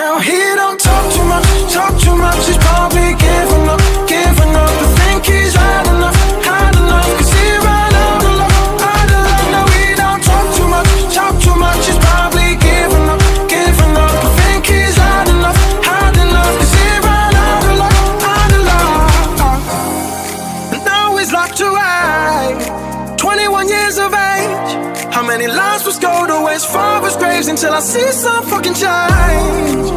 Now he don't talk too much, he's probably giving up, I think he's had enough, 'cause he ran out of love, Now he don't talk too much, he's probably giving up, I think he's had enough, 'cause he ran out of love, And now he's locked away, 21 years of age. How many lives must go to waste, far as graves, until I see some fucking change?